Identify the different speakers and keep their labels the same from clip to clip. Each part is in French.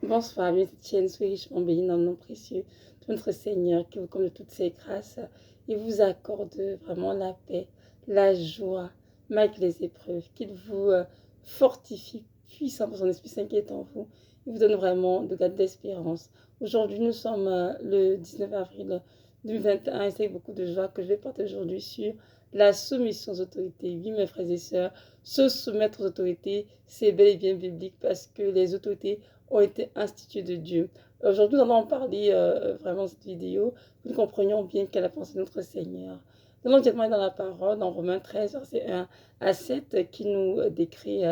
Speaker 1: Bonsoir, bien cette chaîne, soyez richement bénis dans le nom précieux de notre Seigneur qui vous comble de toutes ses grâces et vous accorde vraiment la paix, la joie, malgré les épreuves, qu'il vous fortifie puissant pour son Esprit Saint qui est en vous et vous donne vraiment de garde d'espérance. Aujourd'hui, nous sommes le 19 avril 2021 et c'est avec beaucoup de joie que je vais partager aujourd'hui sur la soumission aux autorités. Oui, mes frères et sœurs, se soumettre aux autorités, c'est bel et bien biblique parce que les autorités ont été institués de Dieu. Aujourd'hui, nous allons en parler vraiment dans cette vidéo, que nous comprenions bien quelle est la pensée de notre Seigneur. Nous allons directement dans la parole, dans Romains 13, verset 1 à 7, qui nous décrit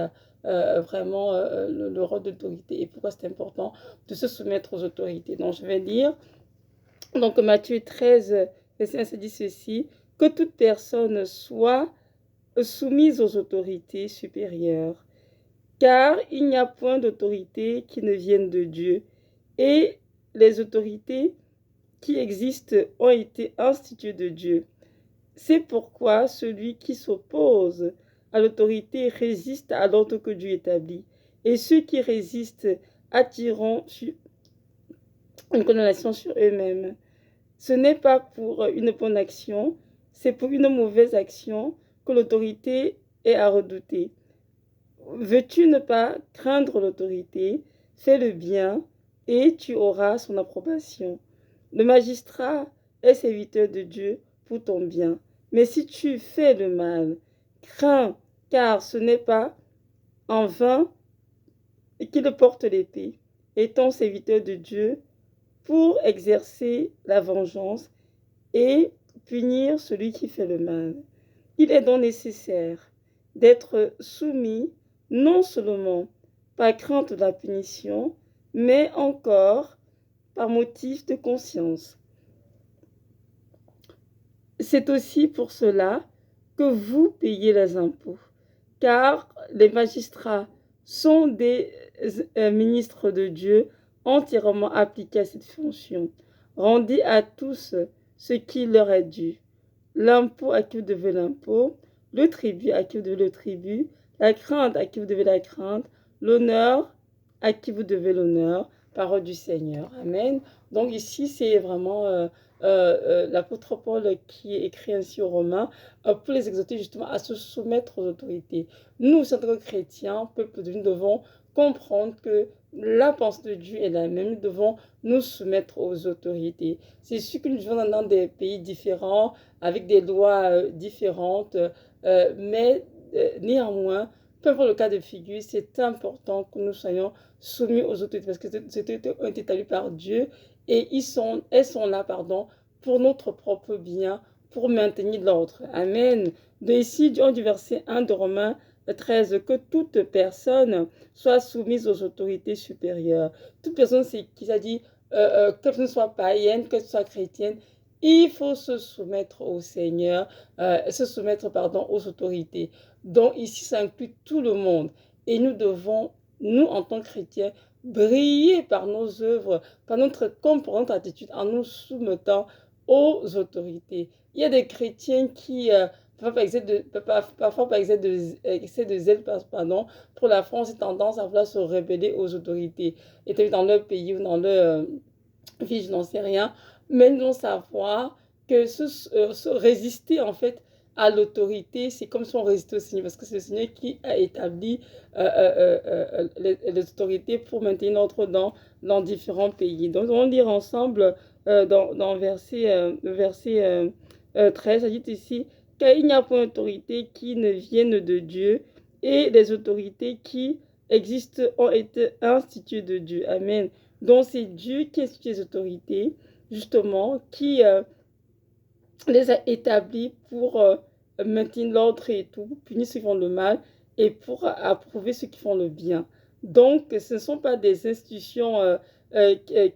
Speaker 1: vraiment le rôle d'autorité et pourquoi c'est important de se soumettre aux autorités. Donc, je vais lire, donc Matthieu 13, verset 1 se dit ceci, que toute personne soit soumise aux autorités supérieures, car il n'y a point d'autorité qui ne vienne de Dieu, et les autorités qui existent ont été instituées de Dieu. C'est pourquoi celui qui s'oppose à l'autorité résiste à l'ordre que Dieu établit, et ceux qui résistent attireront une condamnation sur eux-mêmes. Ce n'est pas pour une bonne action, c'est pour une mauvaise action que l'autorité est à redouter. Veux-tu ne pas craindre l'autorité? Fais le bien et tu auras son approbation. Le magistrat est serviteur de Dieu pour ton bien. Mais si tu fais le mal, crains, car ce n'est pas en vain qu'il porte l'épée, étant serviteur de Dieu pour exercer la vengeance et punir celui qui fait le mal. Il est donc nécessaire d'être soumis non seulement par crainte de la punition, mais encore par motif de conscience. C'est aussi pour cela que vous payez les impôts, car les magistrats sont des ministres de Dieu entièrement appliqués à cette fonction. Rendez à tous ce qui leur est dû. L'impôt à qui vous devez l'impôt, le tribut à qui vous devez le tribut, la crainte à qui vous devez la crainte, l'honneur à qui vous devez l'honneur. Parole du Seigneur. Amen. Donc ici, c'est vraiment l'apôtre Paul qui écrit ainsi aux Romains pour les exhorter justement à se soumettre aux autorités. Nous, en tant que chrétiens, peuple de Dieu, nous devons comprendre que la pensée de Dieu est la même. Nous devons nous soumettre aux autorités. C'est sûr que nous vivons dans des pays différents, avec des lois différentes, mais néanmoins, peu importe le cas de figure, c'est important que nous soyons soumis aux autorités, parce que ces autorités ont été établies par Dieu et elles sont là, pour notre propre bien, pour maintenir l'ordre. Amen. De ici, du verset 1 de Romains 13, que toute personne soit soumise aux autorités supérieures. Toute personne, c'est qui ça dit, que ce soit païenne, que ce soit chrétienne, il faut se soumettre au Seigneur, se soumettre, aux autorités. Donc ici, ça inclut tout le monde. Et nous devons, nous, en tant que chrétiens, briller par nos œuvres, par notre comportement, notre attitude, en nous soumettant aux autorités. Il y a des chrétiens qui, parfois par excès de zèle, pour la France, ont tendance à vouloir se rebeller aux autorités, étaient dans leur pays ou dans leur vie, je n'en sais rien, mais nous devons savoir que se résister en fait à l'autorité, c'est comme si on résistait au Seigneur, parce que c'est le Seigneur qui a établi les autorités pour maintenir l'ordre dans différents pays. Donc, on va lire ensemble dans verset 13, ça dit ici, car il n'y a point d'autorité qui ne vienne de Dieu, et les autorités qui existent ont été instituées de Dieu. Amen. Donc, c'est Dieu qui institue les autorités, justement, qui les a établis pour maintenir l'ordre et tout, punir ceux qui font le mal et pour approuver ceux qui font le bien. Donc, ce ne sont pas des institutions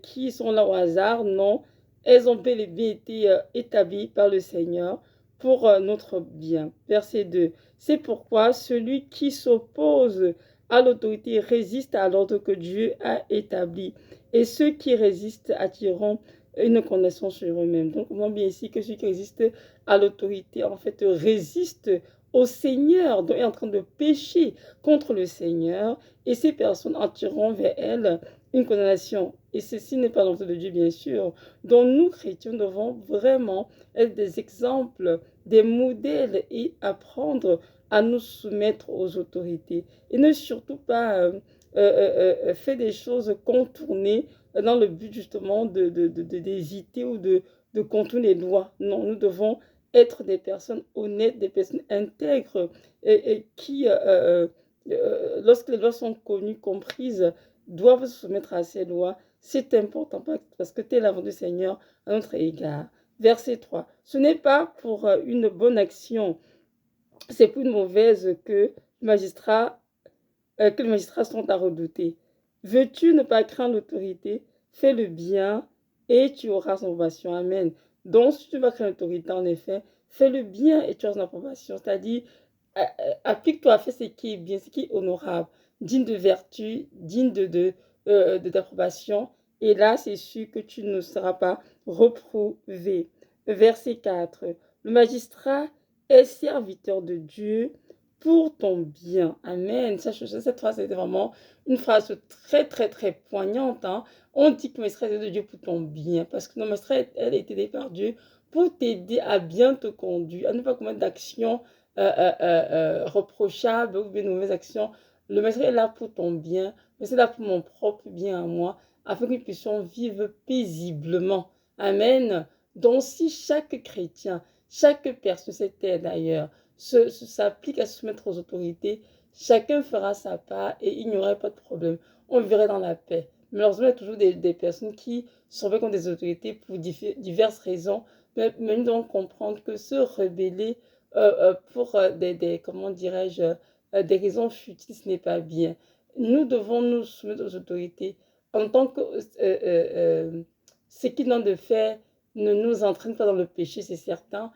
Speaker 1: qui sont là au hasard, non. Elles ont bel et bien été établies par le Seigneur pour notre bien. Verset 2. C'est pourquoi celui qui s'oppose à l'autorité résiste à l'ordre que Dieu a établi. Et ceux qui résistent attireront une condamnation sur eux-mêmes. Donc, on voit bien ici que ceux qui résistent à l'autorité, en fait, résistent au Seigneur, donc est en train de pécher contre le Seigneur, et ces personnes attireront vers elles une condamnation. Et ceci n'est pas l'entrée de Dieu, bien sûr. Donc nous, chrétiens, devons vraiment être des exemples, des modèles et apprendre à nous soumettre aux autorités. Et ne surtout pas faire des choses contournées dans le but justement d'hésiter ou de contourner les lois. Non, nous devons être des personnes honnêtes, des personnes intègres et qui, lorsque les lois sont connues, comprises, doivent se soumettre à ces lois. C'est important parce que tel l'avant du Seigneur à notre égard. Verset 3. Ce n'est pas pour une bonne action, c'est pour une mauvaise que les magistrats sont à redouter. Veux-tu ne pas craindre l'autorité? Fais le bien et tu auras son approbation. Amen. Donc, si tu ne vas craindre l'autorité, en effet, fais le bien et tu auras son approbation. C'est-à-dire, applique-toi à faire ce qui est bien, ce qui est honorable, digne de vertu, digne d'approbation. Et là, c'est sûr que tu ne seras pas reprouvé. Verset 4. Le magistrat est serviteur de Dieu pour ton bien. Amen. Cette phrase est vraiment une phrase très, très, très poignante. Hein. On dit que le magistrat est de Dieu pour ton bien, parce que le magistrat, elle a été aidée par Dieu pour t'aider à bien te conduire, à ne pas commettre d'actions reprochables ou bien de mauvaises actions. Le magistrat est là pour ton bien, mais c'est là pour mon propre bien à moi, afin que nous puissions vivre paisiblement. Amen. Donc si chaque chrétien, chaque personne, c'était d'ailleurs, s'applique à se soumettre aux autorités, chacun fera sa part et il n'y aurait pas de problème. On vivrait dans la paix. Malheureusement, il y a toujours des personnes qui sont contre des autorités pour diverses raisons, mais nous devons comprendre que se rebeller pour comment dirais-je, des raisons futiles, ce n'est pas bien. Nous devons nous soumettre aux autorités en tant que ce qu'ils ont de faire ne nous entraîne pas dans le péché, c'est certain.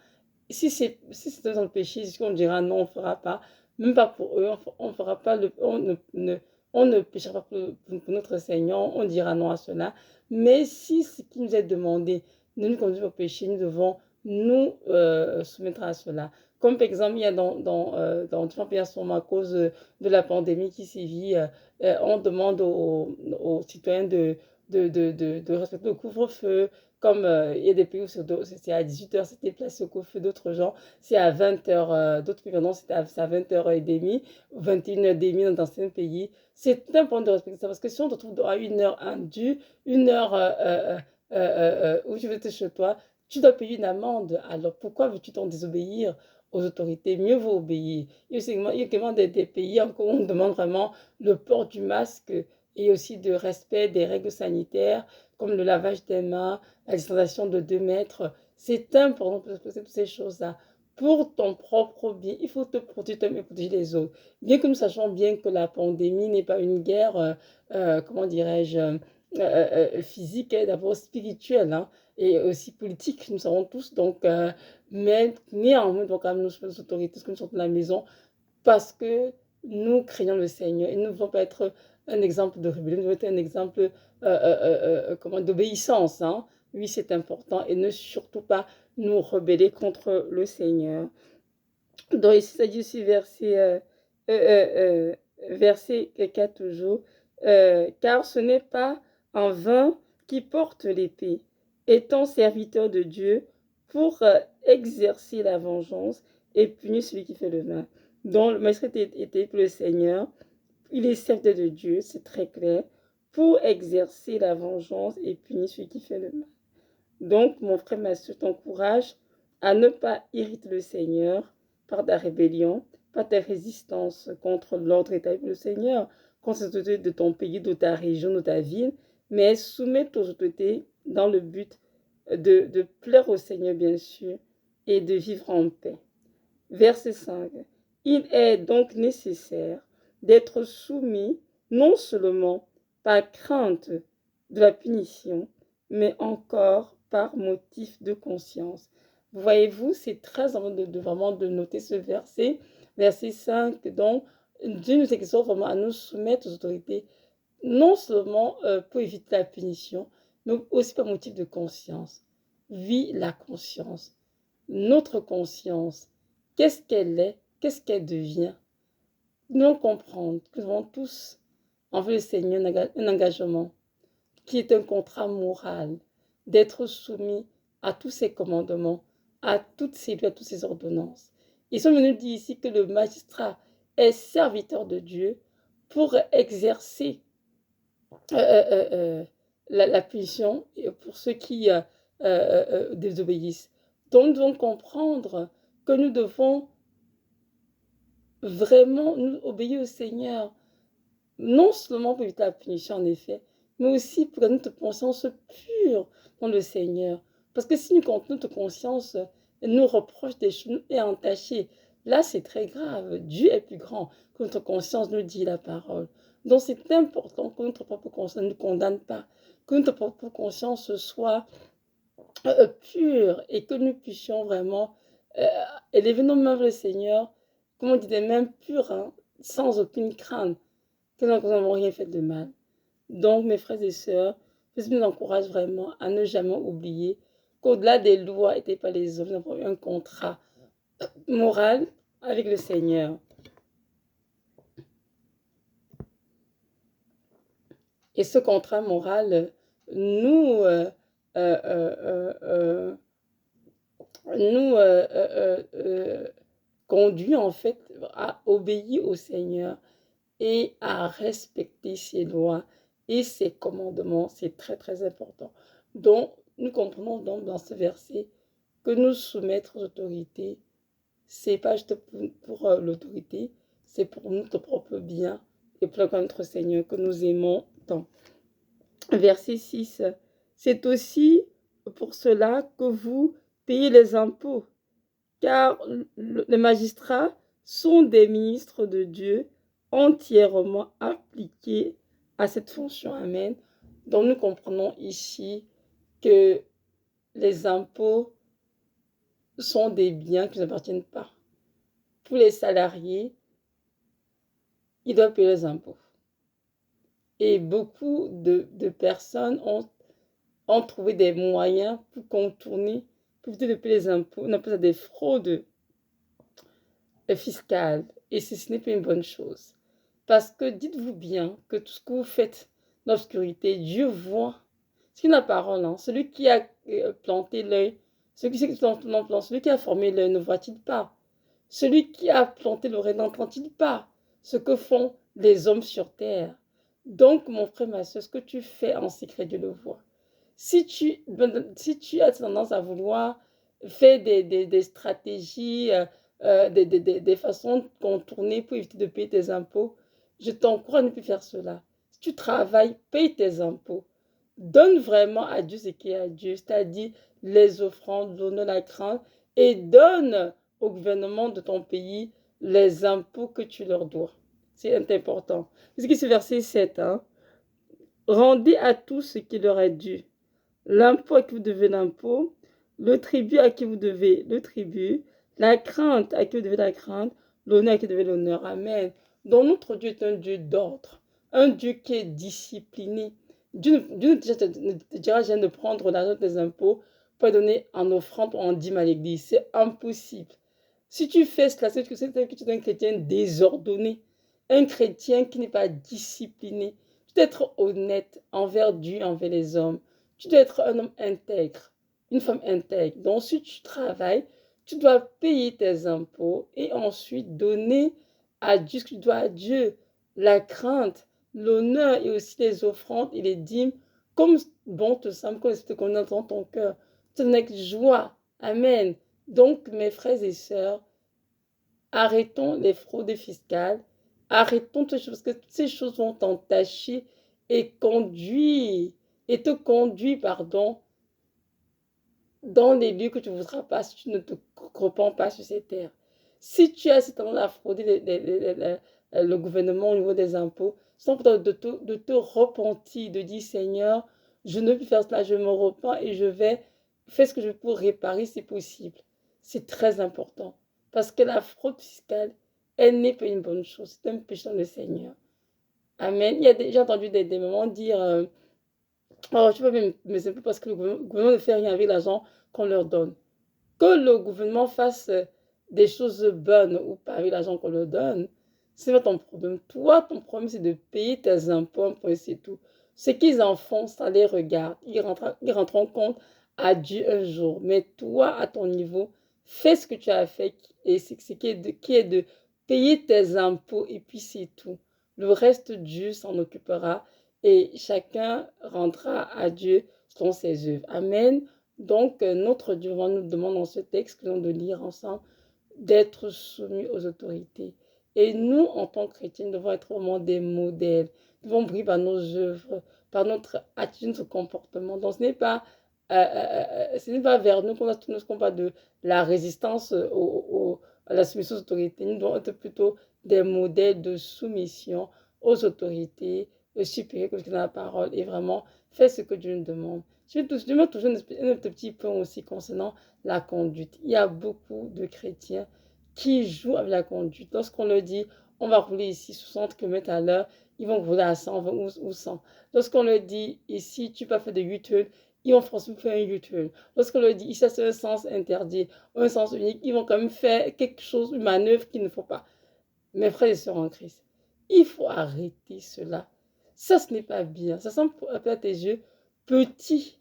Speaker 1: Si c'est dans le péché, on dira non, on ne fera pas. Même pas pour eux, on fera pas on ne péchera pas pour notre Seigneur, on dira non à cela. Mais si ce qui nous est demandé ne nous conduit pas au péché, nous devons nous soumettre à cela. Comme par exemple, il y a dans différents pays à cause de la pandémie qui sévit, on demande aux citoyens de respecter le couvre-feu. Comme il y a des pays où c'est à 18h, c'était placé au couvre-feu, d'autres gens, c'est à 20h, d'autres pays, non, c'est à 20h30, 21h30 dans certains pays. C'est important de respecter ça parce que si on te trouve à une heure indue, une heure où tu veux être chez toi, tu dois payer une amende. Alors pourquoi veux-tu t'en désobéir aux autorités? Mieux vaut obéir. Il y a également des pays où on demande vraiment le port du masque et aussi de respect des règles sanitaires comme le lavage des mains, la distanciation de 2 mètres. C'est important de respecter toutes ces choses-là. Pour ton propre bien, il faut te protéger toi-même et protéger les autres. Bien que nous sachions bien que la pandémie n'est pas une guerre, comment dirais-je, physique, d'abord spirituelle, hein, et aussi politique, nous savons tous. Donc, mais néanmoins, donc, nous sommes les autorités, parce que nous sommes de la maison, parce que nous craignons le Seigneur et nous ne voulons pas être un exemple de rébellion, nous voulons être un exemple d'obéissance. Hein. Oui, c'est important et ne surtout pas nous rebeller contre le Seigneur. Donc ici, ça dit aussi verset 4 toujours, car ce n'est pas en vain qui porte l'épée, étant serviteur de Dieu pour exercer la vengeance et punir celui qui fait le mal. Donc le maître était pour le Seigneur, il est serviteur de Dieu, c'est très clair, pour exercer la vengeance et punir celui qui fait le mal. Donc, mon frère, ma soeur, t'encourage à ne pas irriter le Seigneur par ta rébellion, par ta résistance contre l'ordre établi par le Seigneur, contre les autorités de ton pays, de ta région, de ta ville, mais soumets aux autorités dans le but de plaire au Seigneur, bien sûr, et de vivre en paix. Verset 5. Il est donc nécessaire d'être soumis non seulement par crainte de la punition, mais encore par motif de conscience. Voyez-vous, c'est très important vraiment de noter ce verset, verset 5. Donc, Dieu nous exhorte vraiment à nous soumettre aux autorités, non seulement pour éviter la punition, mais aussi par motif de conscience. Oui, la conscience. Notre conscience, qu'est-ce qu'elle est? qu'est-ce qu'elle devient? Nous devons comprendre que nous avons tous envers le Seigneur un engagement qui est un contrat moral, d'être soumis à tous ses commandements, à toutes ses lois, à toutes ses ordonnances. Ils sont venus dire ici que le magistrat est serviteur de Dieu pour exercer euh, euh, euh, la punition pour ceux qui désobéissent. Donc nous devons comprendre que nous devons vraiment nous obéir au Seigneur, non seulement pour éviter la punition en effet, mais aussi pour que notre conscience pure dans le Seigneur. Parce que si notre conscience nous reproche des choses et entachée, là c'est très grave. Dieu est plus grand que notre conscience nous dit la parole. Donc c'est important que notre propre conscience ne nous condamne pas, que notre propre conscience soit pure et que nous puissions vraiment euh, élever nos mains vers le Seigneur, comme on dit, des mains pures, hein, sans aucune crainte que nous n'avons rien fait de mal. Donc, mes frères et sœurs, je vous encourage vraiment à ne jamais oublier qu'au-delà des lois et pas les hommes, nous avons eu un contrat moral avec le Seigneur. Et ce contrat moral nous, nous conduit en fait à obéir au Seigneur et à respecter ses lois et ses commandements. C'est très très important. Donc, nous comprenons donc dans ce verset que nous soumettre aux autorités, c'est pas juste pour l'autorité, c'est pour notre propre bien et pour notre Seigneur que nous aimons tant. Verset 6, c'est aussi pour cela que vous payez les impôts, car les magistrats sont des ministres de Dieu entièrement appliqués à cette fonction. Amen. Donc nous comprenons ici que les impôts sont des biens qui ne appartiennent pas. Pour les salariés, ils doivent payer les impôts. Et beaucoup de personnes ont trouvé des moyens pour contourner, pour éviter de payer les impôts. On appelle ça des fraudes fiscales. Et ce n'est pas une bonne chose. Parce que dites-vous bien que tout ce que vous faites dans l'obscurité, Dieu voit. C'est la parole. Hein. Celui qui a planté l'œil, celui qui a formé l'œil ne voit-il pas? Celui qui a planté l'oreille n'entend-il pas ce que font les hommes sur terre? Donc, mon frère, ma soeur, ce que tu fais en secret, Dieu le voit. Si tu as tendance à vouloir faire des stratégies, des façons de contourner pour éviter de payer tes impôts, je t'encourage à ne plus faire cela. Si tu travailles, paye tes impôts. Donne vraiment à Dieu ce qui est à Dieu, c'est-à-dire les offrandes, l'honneur, la crainte, et donne au gouvernement de ton pays les impôts que tu leur dois. C'est important. C'est ce qui est verset 7. Hein? Rendez à tous ce qui leur est dû. L'impôt à qui vous devez l'impôt, le tribut à qui vous devez le tribut, la crainte à qui vous devez la crainte, l'honneur à qui vous devez l'honneur. Amen. Donc notre Dieu est un Dieu d'ordre, un Dieu qui est discipliné. Dieu ne te dira jamais de prendre l'argent des impôts pour donner en offrande ou en dîme à l'église. C'est impossible. Si tu fais cela, c'est que tu es un chrétien désordonné, un chrétien qui n'est pas discipliné. Tu dois être honnête envers Dieu, envers les hommes. Tu dois être un homme intègre, une femme intègre. Donc, si tu travailles, tu dois payer tes impôts et ensuite donner à Dieu ce que tu dois à Dieu. La crainte, l'honneur et aussi les offrandes et les dîmes, comme bon te semble, comme c'est qu'on entend ton cœur. C'est avec joie. Amen. Donc, mes frères et sœurs, arrêtons les fraudes fiscales, arrêtons toutes ces choses, parce que toutes ces choses vont t'entacher et te conduire, dans les lieux que tu ne voudras pas si tu ne te repens pas sur ces terres. Si tu as cette tendance à frauder le gouvernement au niveau des impôts, sans de te repentir, de dire Seigneur, je ne veux plus faire cela, je me repens et je vais faire ce que je peux réparer si possible. C'est très important. Parce que la fraude fiscale, elle n'est pas une bonne chose. C'est un péché dans le Seigneur. Amen. Il y a déjà entendu des moments dire oh, je sais pas, mais c'est parce que le gouvernement ne fait rien avec l'argent qu'on leur donne. Que le gouvernement fasse des choses bonnes ou pas avec l'argent qu'on leur donne, c'est pas ton problème. Toi, ton problème, c'est de payer tes impôts, et c'est tout. Ce qu'ils en font, ça les regarde. Ils rentreront compte à Dieu un jour. Mais toi, à ton niveau, fais ce que tu as fait et c'est ce qui est de payer tes impôts et puis c'est tout. Le reste, Dieu s'en occupera et chacun rendra à Dieu selon ses œuvres. Amen. Donc, notre Dieu nous demande dans ce texte que nous allons de lire ensemble d'être soumis aux autorités. Et nous, en tant que chrétiens, nous devons être vraiment des modèles. Nous devons briller par nos œuvres, par notre attitude, notre comportement. Donc, ce n'est pas vers nous qu'on va tourner ce combat de la résistance à la soumission aux autorités. Nous devons être plutôt des modèles de soumission aux autorités supérieures que dans la parole et vraiment faire ce que Dieu nous demande. Je vais toujours un petit point aussi concernant la conduite. Il y a beaucoup de chrétiens qui jouent avec la conduite. Lorsqu'on leur dit, on va rouler ici 60 km à l'heure, ils vont rouler à 120 ou 100. Lorsqu'on leur dit, ici, tu peux faire de U-turn, ils vont forcément faire un U-turn. Lorsqu'on leur dit, ici, c'est un sens interdit, un sens unique, ils vont quand même faire quelque chose, une manœuvre qu'il ne faut pas. Mes frères et sœurs en Christ, il faut arrêter cela. Ça, ce n'est pas bien. Ça semble à tes yeux petit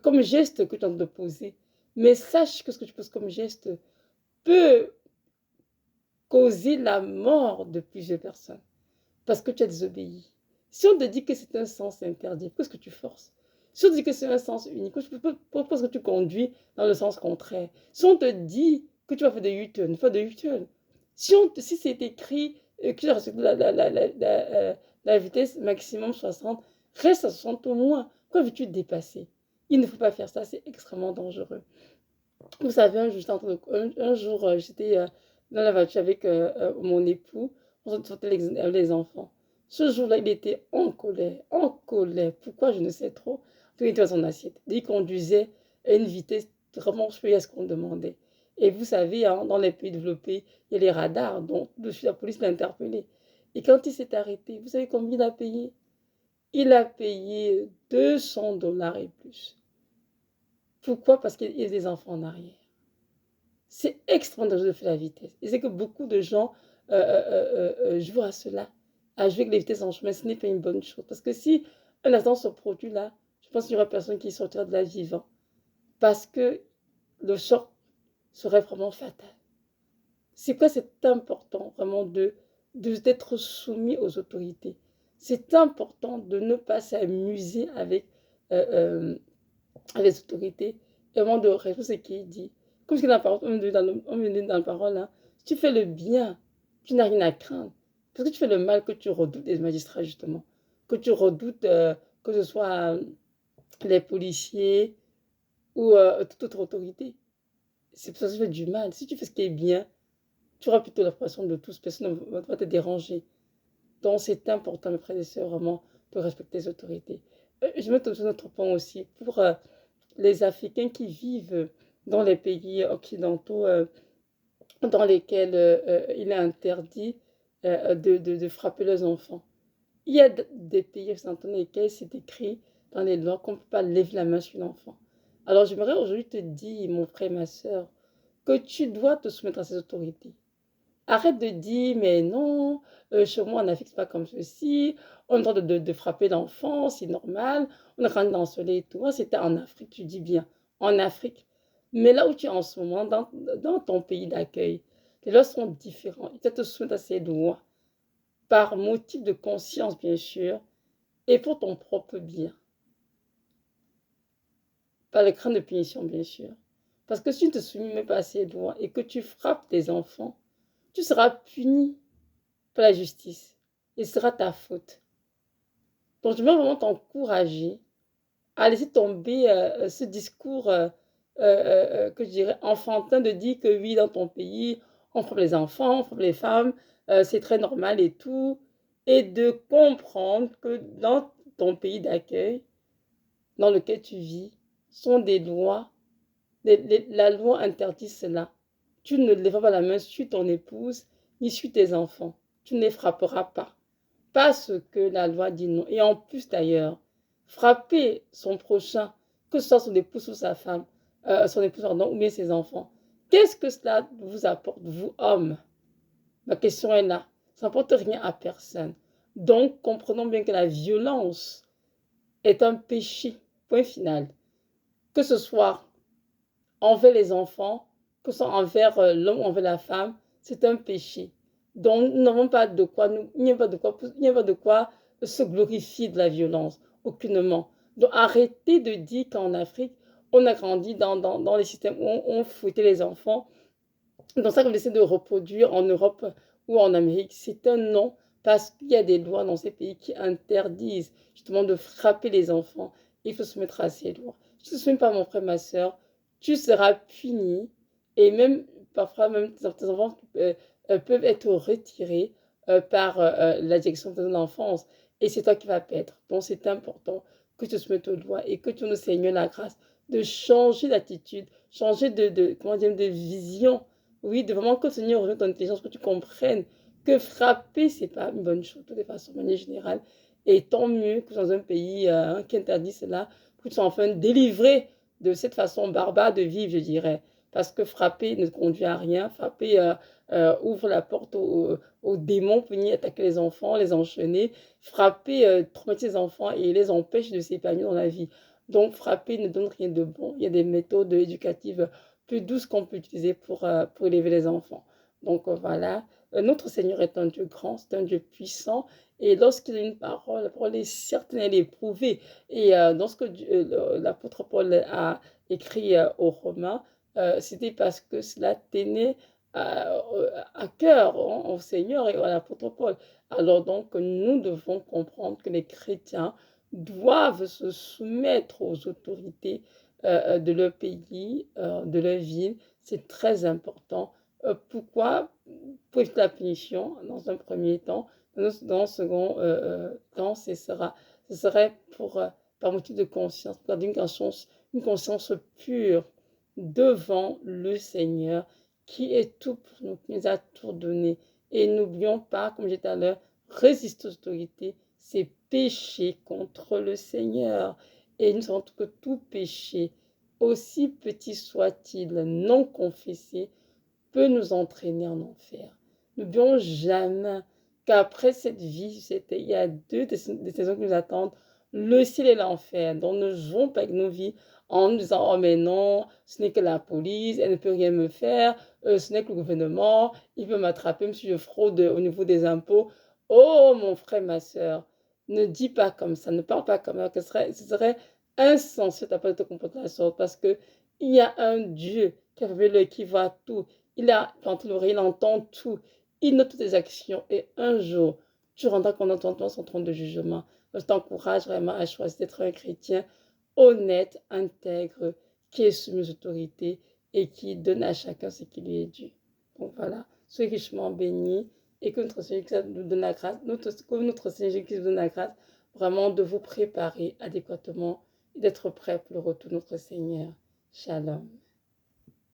Speaker 1: comme geste que tu as de poser. Mais sache que ce que tu poses comme geste peut causer la mort de plusieurs personnes parce que tu as désobéi. Si on te dit que c'est un sens interdit, pourquoi est-ce que tu forces? Si on te dit que c'est un sens unique, pourquoi est-ce que tu conduis dans le sens contraire? Si on te dit que tu vas faire de U-turn, fais de U-turn. Si c'est écrit que tu dois respecter la vitesse maximum 60, reste à 60 au moins. Pourquoi veux-tu te dépasser? Il ne faut pas faire ça, c'est extrêmement dangereux. Vous savez, un jour, j'étais dans la voiture avec mon époux, on sortait les enfants. Ce jour-là, il était en colère, en colère. Pourquoi, je ne sais trop. Il était dans son assiette. Il conduisait à une vitesse vraiment supérieure à ce qu'on demandait. Et vous savez, hein, dans les pays développés, il y a les radars, donc la police l'a interpellé. Et quand il s'est arrêté, vous savez combien il a payé? Il a payé 200 $ et plus. Pourquoi? Parce qu'il y a des enfants en arrière. C'est extrêmement dangereux de faire la vitesse. Et c'est que beaucoup de gens jouent à cela, à jouer avec les vitesses en chemin. Ce n'est pas une bonne chose. Parce que si un accident se produit là, je pense qu'il n'y aura personne qui sortira de là vivant. Parce que le choc serait vraiment fatal. C'est quoi? C'est important vraiment d'être soumis aux autorités. C'est important de ne pas s'amuser avec les autorités et vraiment de respecter ce qui est dit. Comme ce qui est on me dit dans la parole, hein, si tu fais le bien, tu n'as rien à craindre. Parce que tu fais le mal que tu redoutes des magistrats, justement. Que tu redoutes, que ce soit les policiers ou toute autre autorité. C'est pour ça que tu fais du mal. Si tu fais ce qui est bien, tu auras plutôt l'impression de tous. Personne ne va te déranger. Donc, c'est important, mes frères et sœurs, vraiment, de respecter les autorités. Je mets un autre point aussi pour les Africains qui vivent dans les pays occidentaux dans lesquels il est interdit de frapper leurs enfants. Il y a des pays occidentaux dans lesquels c'est écrit dans les lois qu'on ne peut pas lever la main sur l'enfant. Alors j'aimerais aujourd'hui te dire, mon frère, ma soeur, que tu dois te soumettre à ces autorités. Arrête de dire, mais non, chez moi en Afrique, c'est pas comme ceci, on a le droit de frapper l'enfant, c'est normal, on a quand même d'enceler et tout. Moi, c'était en Afrique, tu dis bien, en Afrique. Mais là où tu es en ce moment, dans ton pays d'accueil, les lois sont différentes. Il faut te soumettre à ces lois, par motif de conscience, bien sûr, et pour ton propre bien. Pas le crainte de punition, bien sûr. Parce que si tu ne te soumets pas à ces lois et que tu frappes tes enfants, tu seras puni par la justice. Et ce sera ta faute. Donc, je veux vraiment t'encourager à laisser tomber ce discours que je dirais enfantin de dire que oui, dans ton pays, on frappe les enfants, on frappe les femmes, c'est très normal et tout. Et de comprendre que dans ton pays d'accueil, dans lequel tu vis, sont des lois. La loi interdit cela. Tu ne lèveras pas la main sur ton épouse ni sur tes enfants. Tu ne les frapperas pas. Parce que la loi dit non. Et en plus d'ailleurs, frapper son prochain, que ce soit son épouse ou sa femme, son épouse, pardon, ou bien ses enfants, Qu'est-ce que cela vous apporte, vous, hommes? Ma question est là. Ça n'apporte rien à personne. Donc, comprenons bien que la violence est un péché, point final. Que ce soit envers les enfants, que ce soit envers l'homme ou envers la femme, c'est un péché. Donc, nous n'avons pas de quoi, il n'y a pas de quoi se glorifier de la violence, aucunement. Donc, arrêtez de dire qu'en Afrique, on a grandi dans les systèmes où on fouettait les enfants. Donc, ça qu'on essaie de reproduire en Europe ou en Amérique, c'est un non, parce qu'il y a des lois dans ces pays qui interdisent justement de frapper les enfants. Il faut se mettre à ces lois. Si tu ne soumets pas mon frère, ma soeur, tu seras puni et même parfois même tes enfants peuvent être retirés par la direction de l'enfance et c'est toi qui vas perdre. Donc c'est important que tu te mettes aux lois et que tu nous Seigneur la grâce de changer d'attitude, changer comment dire, de vision. Oui, de vraiment que le Seigneur rejoigne ton intelligence, que tu comprennes que frapper, c'est pas une bonne chose, de toute façon, de manière générale. Et tant mieux que dans un pays qui interdit cela, que tu sois enfin délivré de cette façon barbare de vivre, je dirais. Parce que frapper ne conduit à rien. Frapper ouvre la porte aux démons pour venir attaquer les enfants, les enchaîner. Frapper traumatise les enfants et les empêche de s'épanouir dans la vie. Donc, frapper ne donne rien de bon. Il y a des méthodes éducatives plus douces qu'on peut utiliser pour élever les enfants. Donc, voilà. Notre Seigneur est un Dieu grand, c'est un Dieu puissant. Et lorsqu'il a une parole, la parole est certaine, elle est éprouvée. Et dans ce que l'apôtre Paul a écrit aux Romains, c'était parce que cela tenait à cœur au Seigneur et à l'apôtre Paul. Alors donc, nous devons comprendre que les chrétiens doivent se soumettre aux autorités de leur pays, de leur ville. C'est très important. Pourquoi? Pour éviter la punition dans un premier temps. Dans un second temps, ce serait pour, par motif de conscience, pour garder une conscience pure devant le Seigneur qui est tout pour nous, qui nous a tout donné. Et n'oublions pas, comme j'ai dit tout à l'heure, résister aux autorités, c'est pécher contre le Seigneur. Et nous savons que tout péché, aussi petit soit-il, non confessé, peut nous entraîner en enfer. N'oublions jamais qu'après cette vie, il y a deux décisions qui nous attendent, le ciel et l'enfer. Donc ne jouons pas avec nos vies en nous disant, oh mais non, ce n'est que la police, elle ne peut rien me faire, ce n'est que le gouvernement, il peut m'attraper même si je fraude au niveau des impôts. Oh mon frère, ma soeur, ne dis pas comme ça, ne parle pas comme ça, ce serait insensé de te comporter de la sorte parce que il y a un Dieu qui a fait l'œil, qui voit tout. Il a planté l'oreille, il entend tout. Il note toutes tes actions. Et un jour, tu rendras compte dans son trône de jugement. Je t'encourage vraiment à choisir d'être un chrétien honnête, intègre, qui est soumis aux autorités et qui donne à chacun ce qui lui est dû. Donc voilà, soyez richement bénis et que notre Seigneur nous donne la grâce, que notre Seigneur nous donne la grâce vraiment de vous préparer adéquatement et d'être prêt pour le retour de notre Seigneur. Shalom.